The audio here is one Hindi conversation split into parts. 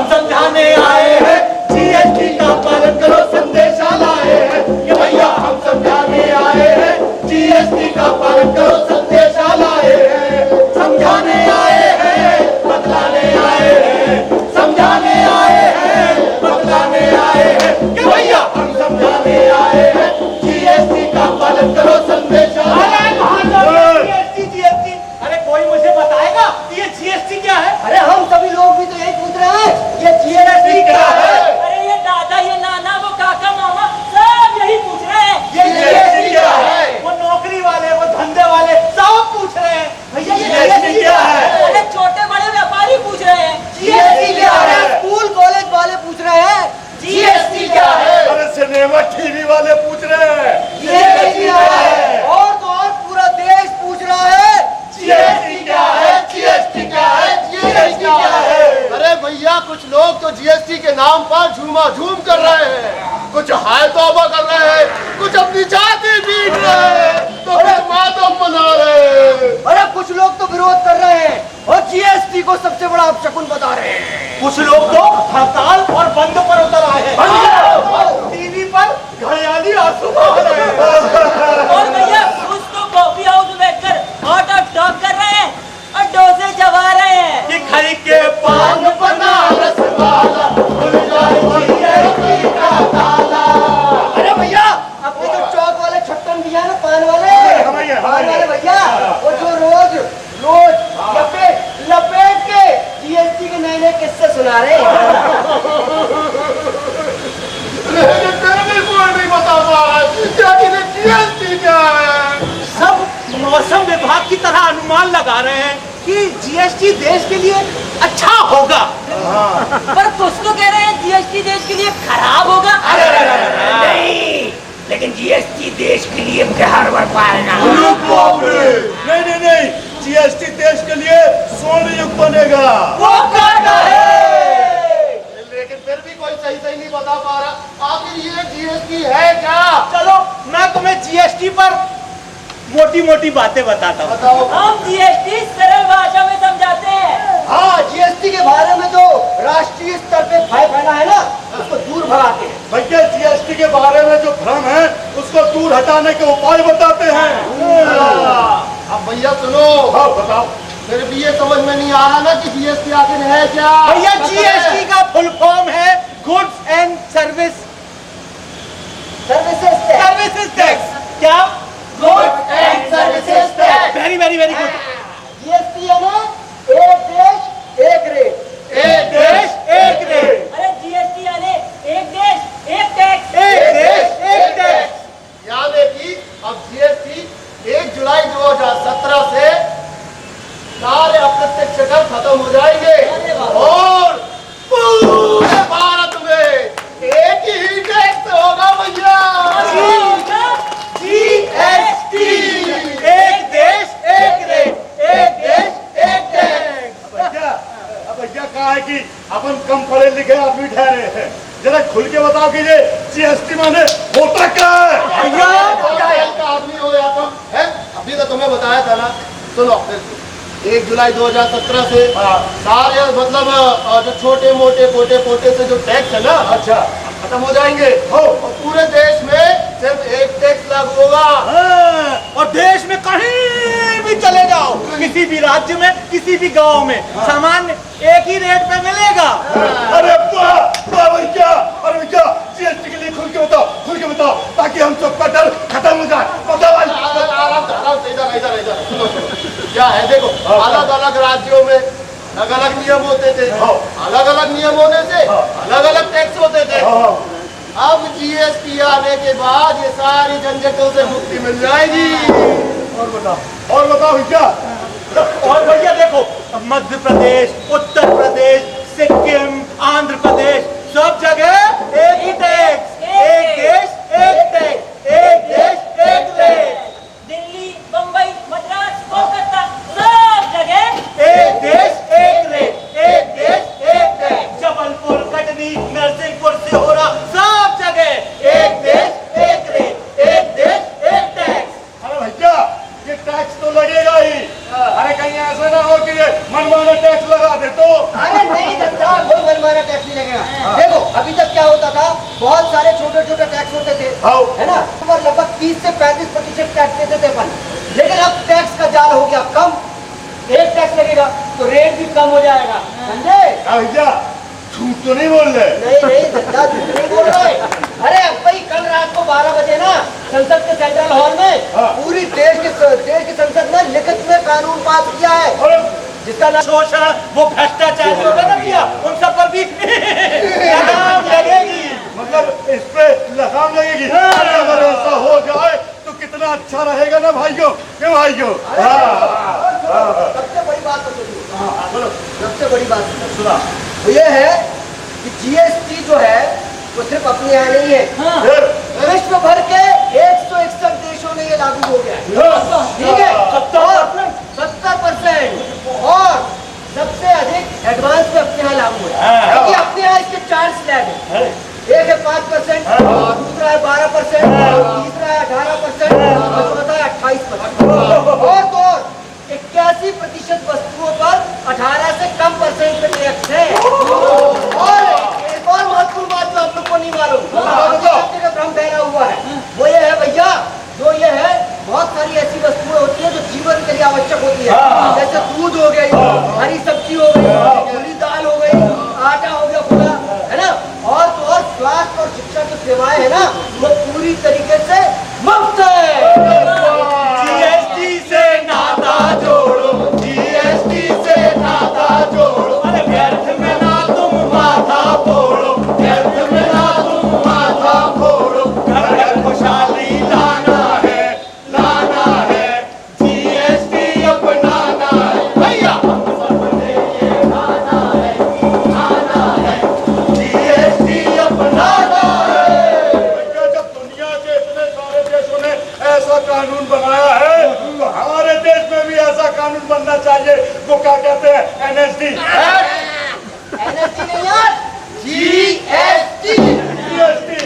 हम समझाने आए हैं, जीएसटी का पालन करो संदेशा लाए हैं। कि भैया हम समझाने आए हैं, जीएसटी का पालन करो संदेशा लाए हैं। समझाने आए हैं, बतलाने आए हैं, समझाने आए हैं, बतलाने आए हैं। कि भैया हम समझाने आए हैं, जीएसटी का पालन करो संदेशा लाए हैं। जीएसटी, अरे कोई मुझे बताएगा ये जीएसटी क्या है? अरे हम सभी लोग भी तो यही पूछ रहे हैं, ये जीएसटी क्या है? अरे ये दादा, ये नाना, वो काका, मामा सब यही पूछ रहे हैं। ये जीएसटी क्या है? वो नौकरी वाले, वो धंधे वाले सब पूछ रहे हैं, भैया ये जीएसटी क्या है? अरे छोटे बड़े व्यापारी पूछ रहे हैं, जीएसटी क्या है? स्कूल कॉलेज वाले पूछ रहे हैं, जीएसटी क्या है? अरे सिनेमा टीवी वाले पूछ रहे हैं, जीएसटी क्या है? और तो और पूरा देश पूछ रहा है, जीएसटी क्या है? जीएसटी क्या है? जीएसटी क्या है? अरे भैया कुछ लोग तो जीएसटी के नाम पर झूम कर रहे हैं, कुछ हाय तौबा कर रहे हैं, कुछ अपनी जाति पीट रहे हैं, तो कुछ मातम मना रहे हैं। अरे कुछ लोग तो विरोध कर रहे हैं और जीएसटी को सबसे बड़ा अपशकुन बता रहे हैं। कुछ लोग तो हड़ताल और बंद पर उतर आए हैं, टीवी पर घड़ियाली आंसू बहा रहे हैं। और भैया कुछ तो कॉफी हाउस में बैठकर हॉट और टॉक कर रहे हैं और डोसे चबा रहे हैं। कि खाई के पान बनारस वाला खुल जाए जीएसटी का ताला। अरे भैया अपने जो चौक वाले छट्टन भैया ना पान वाले भैया, वो जो रोज लपेट के जीएसटी के नए नए किस्से सुना रहे हैं। नहीं बता पा रहा है जीएसटी क्या है। सब मौसम विभाग की तरह अनुमान लगा रहे हैं कि जीएसटी देश के लिए अच्छा होगा। पर कुछ तो कह रहे हैं जीएसटी देश के लिए खराब होगा। नहीं, लेकिन जीएसटी देश के लिए कहर बरपाएगा। नहीं, जीएसटी देश के लिए स्वर्ण युग बनेगा। वो कहता है, लेकिन फिर भी कोई सही नहीं बता पा रहा, आखिर ये जीएसटी है क्या? चलो मैं तुम्हें जीएसटी पर मोटी मोटी बातें बताता हूँ। बताओ। हम जीएसटी सरल भाषा में समझाते हैं। हाँ, जीएसटी के बारे में जो राष्ट्रीय स्तर पे भय फैला है ना, उसको दूर भगाते हैं। भैया जीएसटी के बारे में जो भ्रम है उसको दूर हटाने के उपाय बताते हैं। अब भैया सुनो। हाँ बताओ। फिर भी ये समझ में नहीं आ रहा ना कि जीएसटी आखिर है क्या? भैया जीएसटी का फुल फॉर्म है गुड्स एंड सर्विसेज टैक्स। क्या? Goods and services tax. Very very very good. GST है ना, एक देश एक रेट। एक देश एक रेट। अरे जीएसटी यानी एक देश एक टैक्स। एक देश एक टैक्स। याद है कि अब जीएसटी 1 जुलाई 2017 से सारे अप्रत्यक्ष कर खत्म हो जाएंगे और पूरे भारत में एक ही टैक्स होगा भैया। जीएसटी। एक देश एक रेट, एक देश एक टैक्स। भैया कहा है कि अपन कम पढ़े लिखे आदमी ठहरे हैं, जरा खुल के बताओ कि ये जीएसटी माने होता क्या है? भैया का आदमी हो या तो है, अभी तो तुम्हें बताया था ना। सुनो 1 जुलाई 2017 से सारे मतलब जो छोटे मोटे से जो टैक्स है ना, अच्छा खत्म हो जाएंगे और पूरे देश में सिर्फ एक टैक्स लागू होगा। और देश में कहीं भी चले जाओ, किसी भी राज्य में, किसी भी गांव में सामान एक ही रेट पे मिलेगा। अरे वाह भैया, अरे भैया जीएसटी के लिए खुल के बताओ ताकि हम सबका डर खत्म हो जाए। बताओ आराम से इधर सुनो। क्या है देखो, अलग अलग राज्यों में अलग अलग नियम होते थे, अलग अलग नियम होने से अलग अलग टैक्स होते थे। अब जीएसटी आने के बाद ये सारी झंझटों से मुक्ति मिल जाएगी। और बताओ भैया। और भैया देखो, मध्य प्रदेश, उत्तर प्रदेश, सिक्किम, आंध्र प्रदेश, सब जगह एक ही टैक्स। एक देश एक टैक्स, एक देश एक रेट। दिल्ली, बम्बई, मद्रास, कोलकाता सब जगह एक देश एक रेट, एक देश एक टैक्स। जबलपुर, कटनी, नरसिंहपुर, सिहोरा, सब जगह एक देश एक रेट, एक देश एक टैक्स। अरे भैया ये टैक्स तो लगेगा ही। अरे कहीं ऐसा ना हो कि ये मनमाना टैक्स लगा दे तो। अरे नहीं लगता, कोई मनमाना टैक्स आओ। है ना, पर लगभग 30 से 35% टैक्स देते थे अपन, लेकिन अब टैक्स का जाल हो गया कम, एक टैक्स लगेगा तो रेट भी कम हो जाएगा, समझे? भैया झूठ तो नहीं बोल रहे? नहीं धंधा झूठ नहीं बोल रहे। अरे अब भाई कल रात को 12 बजे ना संसद के सेंट्रल हॉल में पूरी देश की संसद ने लिखित में कानून पास किया है, अरे जिसका नाम शोषण, वो भ्रष्टाचार जो होगा ना भैया, उन सब पर भी लगाम लगेगी। मतलब इस पे लगाम लगेगी। अगर ऐसा हो जाए तो कितना अच्छा रहेगा ना भाइयों, क्यों भाइयों? सबसे बड़ी बात तो सुनिए, सबसे बड़ी बात सुना तो ये है कि जीएसटी जो है वो सिर्फ अपने यहाँ नहीं है, विश्व भर के 161 देशों में ये लागू हो गया है, ठीक है? 70% और सबसे अधिक एडवांस में अपने यहाँ लागू है, क्योंकि अपने यहाँ इसके 4 स्लैब है, एक है 5%, दूसरा है 12%, तीसरा है 18% और चौथा है 28%। और तो 81% वस्तुओं पर 18 से कम परसेंट पे टैक्स है। और एक और महत्वपूर्ण बात जो आप लोग को नहीं मालूम, का भ्रम फैला हुआ है, वो ये है भैया, जो ये है बहुत सारी ऐसी वस्तुएं होती है जो जीवन के लिए आवश्यक होती है, जैसे दूध हो गई, हरी सब्जी हो गई, पूरी दाल हो गई, आटा हो गया खुला, है ना, और तो और स्वास्थ्य और शिक्षा की सेवाएं है ना, वो पूरी तरीके से मुफ्त है। जीएसटी से नाता जोड़ो, जीएसटी से नाता जोड़ो, अरे व्यर्थ में ना तुम माथा फोड़ो, व्यर्थ में ना तुम माथा फोड़ो, घर घर खुशहाली लाना है, जीएसटी अपनाना है भैया, हम सबने ये खाना है, जीएसटी अपनाना है। भैया जब दुनिया के इतने सारे देशों ने ऐसा कानून बनाया है तो हमारे देश में भी ऐसा कानून बनना चाहिए। वो क्या कहते हैं? एनएसडी। एनएसडी नहीं यार, जीएसटी। जीएसटी।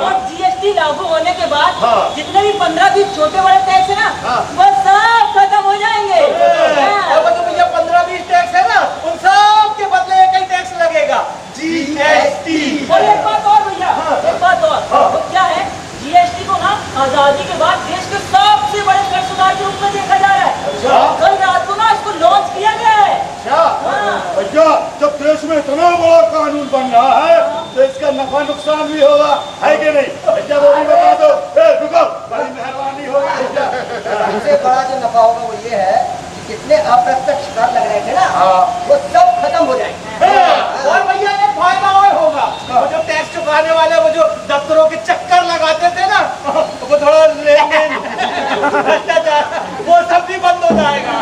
और जीएसटी लागू होने के बाद जितने भी 15-20 छोटे बड़े टैक्स है ना, वो सब खत्म हो जाएंगे। अब तो भैया 15-20 टैक्स है ना, उन सब के बदले एक ही टैक्स लगेगा, जीएसटी। और एक बात और भैया, एक बात और, वो क्या है, जीएसटी को ना आजादी के बाद देश के सबसे बड़े कर सुधार के रूप में देखा जा रहा है। कल रात को ना इसको लॉन्च किया गया है। भैया जब देश में इतना बड़ा कानून बन रहा है तो इसका नफा नुकसान भी होगा, है कि नहीं? भैया वो भी बता दो। रुको, बड़ी मेहरबानी होगी भैया। सबसे बड़ा जो नफा होगा वो ये है कि कितने अप्रत्यक्ष कर लग रहे थे ना, वो सब खत्म हो जाएंगे। और भैया एक फायदा और होगा, वो जो टैक्स चुकाने वाले वो जो दफ्तरों के चक्कर लगाते थे ना, वो थोड़ा लेन-देन भ्रष्टाचार वो सब भी बंद हो जाएगा।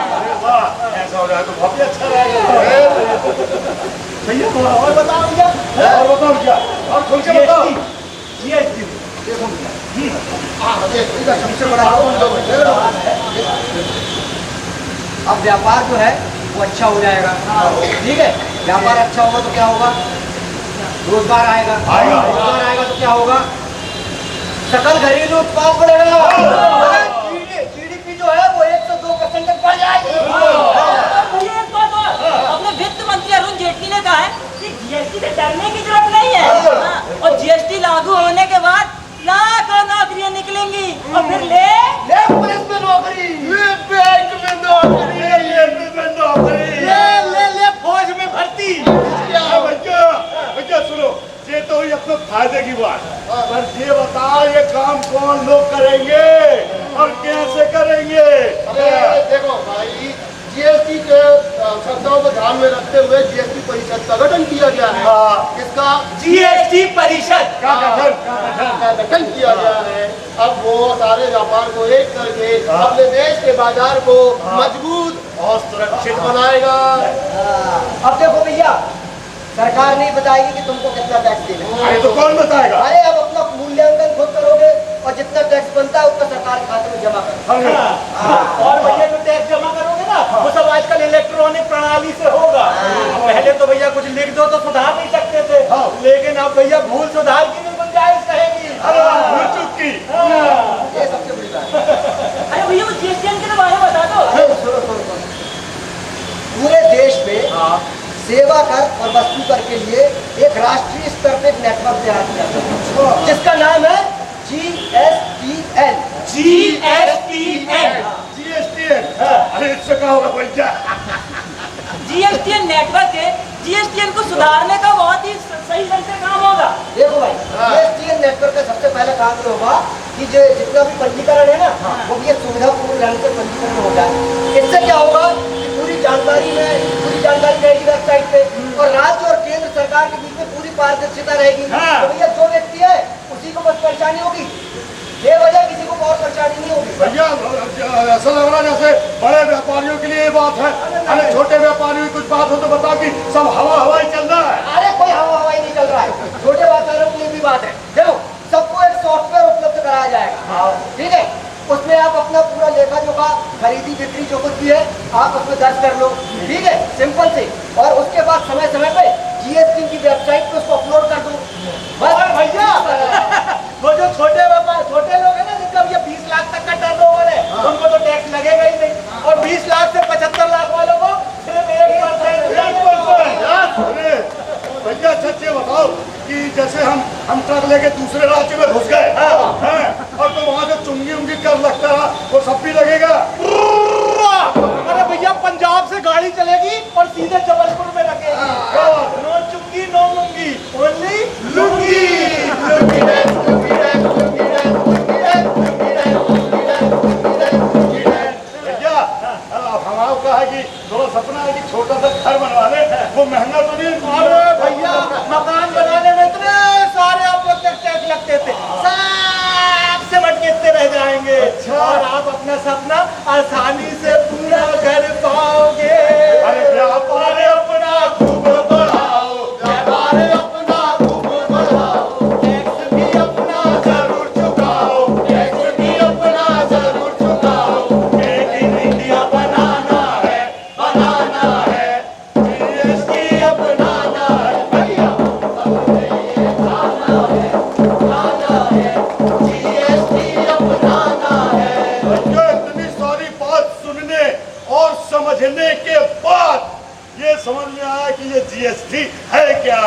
ऐसा हो रहा है तो बहुत ही अच्छा रहेगा। भैया थोड़ा और बताओ भैया, और बताओ क्या, और खुल के बताओ। जीएसटी सबसे बड़ा अब व्यापार जो है वो अच्छा हो जाएगा, ठीक है? व्यापार अच्छा होगा तो क्या होगा? रोजगार आएगा, रोजगार आएगा तो क्या होगा? सकल घरेलू उत्पाद बढ़ेगा, जीडीपी जो है वो 102% तक बढ़ जाएगी। भैया एक बात और, अपने वित्त मंत्री अरुण जेटली ने कहा है कि जीएसटी से डरने की जरूरत नहीं है, और जीएसटी लागू होने के बाद लाखों नौकरियां निकलेंगी, और फिर ले पुलिस में नौकरी, बैंक में नौकरी, ले फौज में भर्ती। भैया सुनो, ये तो ही अपने फायदे की बात, पर ये बताओ ये काम कौन लोग करेंगे और कैसे करेंगे? देखो भाई, जीएसटी के शब्दों को ध्यान में रखते हुए जीएसटी परिषद का गठन किया गया है। किसका? जीएसटी परिषद का गठन किया गया है। अब वो सारे व्यापार को एक करके अपने देश के बाजार को मजबूत और सुरक्षित बनाएगा। अब देखो भैया, सरकार नहीं बताएगी कि तुमको कितना टैक्स देना है। अरे तो कौन बताएगा? अरे अब अपना मूल्यांकन खुद करोगे और जितना टैक्स बनता है उतना सरकार खाते में जमा करोगे। और भैया जो टैक्स जमा करोगे ना, वो सब आजकल इलेक्ट्रॉनिक प्रणाली से होगा। पहले तो भैया कुछ लिख दो तो सुधार नहीं सकते थे, लेकिन अब भैया भूल सुधार की भी गुंजाइश रहेगी। भूल चूक की। ये सबसे बड़ी बात है। अरे भैया वो जीएसटी के बारे में बता दो। सुनो, पूरे देश में सेवा कर और वस्तु कर के लिए एक राष्ट्रीय स्तर पे नेटवर्क तैयार किया गया जिसका नाम है GSTN। GSTN। GSTN। अरे इससे क्या होगा भैया? GSTN नेटवर्क है, GSTN को सुधारने का बहुत ही सही ढंग से काम होगा। देखो भाई, GSTN नेटवर्क का सबसे पहले काम ये होगा कि जो जितना भी पंजीकरण है ना, वो भी ये सुविधापूर्ण ढंग से पंजीकरण हो जाए। इससे क्या होगा कि पूरी जानकारी रहेगी वेबसाइट पे, और राज्य और केंद्र सरकार के बीच में पूरी पारदर्शिता रहेगी। तो भैया जो व्यक्ति है उसी को बस परेशानी होगी, बेवजह किसी को और परेशानी नहीं होगी। भैया ऐसा लग रहा है जैसे बड़े व्यापारियों के लिए ये बात है, अरे छोटे व्यापारियों की कुछ बात हो तो बता कि सब हवा ही चल रहा है। अरे कोई हवाई नहीं चल रहा है, छोटे व्यापारियों के लिए भी बात है। देखो, सबको एक सॉफ्टवेयर उपलब्ध कराया जाएगा, ठीक है? उसमें आप अपना पूरा लेखा जोखा, खरीदी बिक्री जो कुछ भी है आप उसमें दर्ज कर लो, ठीक है? सिंपल से। और उसके बाद समय समय पे GST की वेबसाइट पे उसको अपलोड कर दो बस। भैया वो जो छोटे लोग हैं ना, जिनका ये 20 लाख तक का टर्नओवर है, उनको तो टैक्स लगेगा ही नहीं, और 20 लाख से 75 लाख वालों को सिर्फ 1%। अरे भैया सच ये बताओ कि जैसे हम ट्रक लेके दूसरे राज्य में घुस गए हैं, और तो वहाँ जो चुंगी कर लगता है वो सब भी लगेगा। अरे भैया पंजाब से गाड़ी चलेगी और सीधे जबलपुर में रखेगी। नो चुंगी नो मुंगी, ओनली लुंगी। भैया अब हमारा का है कि थोड़ा सपना है कि छोटा सा घर बनवा ले, वो महंगा तो नहीं। अरे भैया मकान बनाने में इतने सारे आप लोग टैक्स लगते थे, सब से मटके रह जाएंगे। और आप अपना सपना आसानी से पूरा कर पाओगे। अरे व्यापार अपना खूब बढ़ाओ, व्यापार अपना खूब बढ़ाओ, टैक्स भी अपना जरूर चुकाओ, टैक्स भी अपना जरूर चुकाओ। मेक इन इंडिया बनाना है, GST अपनाना है भैया, GST अपनाना है। जो इतनी सारी बात सुनने और समझने के बाद ये समझ में आया कि ये GST है क्या।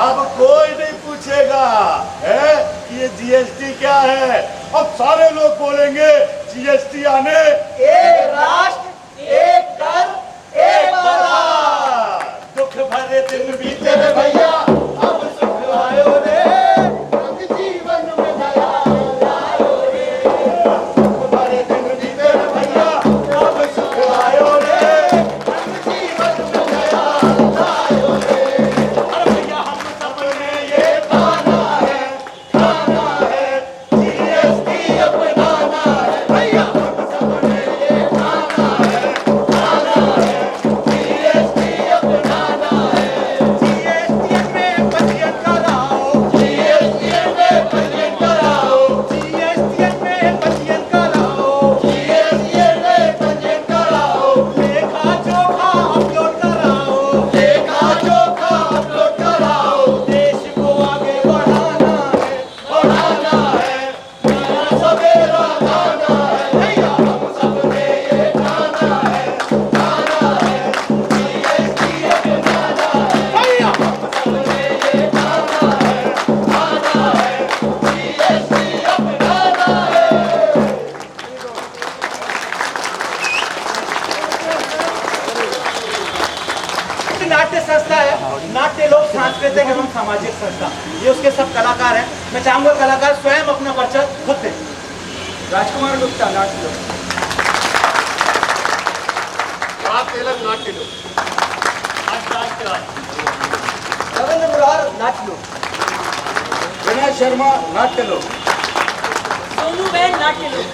अब कोई नहीं पूछेगा है कि ये GST क्या है। अब सारे लोग बोलेंगे GST आने एक राष्ट्र एक कर एक बाजार। दुख भरे दिन बीते रे भैया, अब सुख आयो रे, रंग जीवन में नया लायो रे। दुख भरे दिन बीते रे भैया, अब सुख आयो रे, रंग जीवन में नया लायो रे। अरे भैया हम सबने ये खाना है GST अपनाना है भैया, हम सबने ये खाना है GST अपनाना है। GST में पंजीयन कराओ, GST में पंजीयन कराओ, GST में पंजीयन कराओ, GST में पंजीयन कराओ। लेखा जोखा अपलोड कराओ, लेखा जोखा अपलोड कराओ। देश को आगे बढ़ाना है, नया सवेरा लाना है भैया, हम सबने ये खाना है GST अपनाना है भैया, हम सबने ये खाना है GST अपनाना है। नाट्य संस्था है, नाट्य लोक सांस्कृतिक एवं सामाजिक संस्था, ये उसके सब कलाकार हैं। मैं चाहूंगा कलाकार स्वयं अपना परिचय खुद दें। राजकुमार गुप्ता, नाट्य लोक। नाट्य लोग। रविंद्र मुरार, नाच लो। विनय शर्मा, नाट्य लोक। सोनू बहन, नाट्य लोक।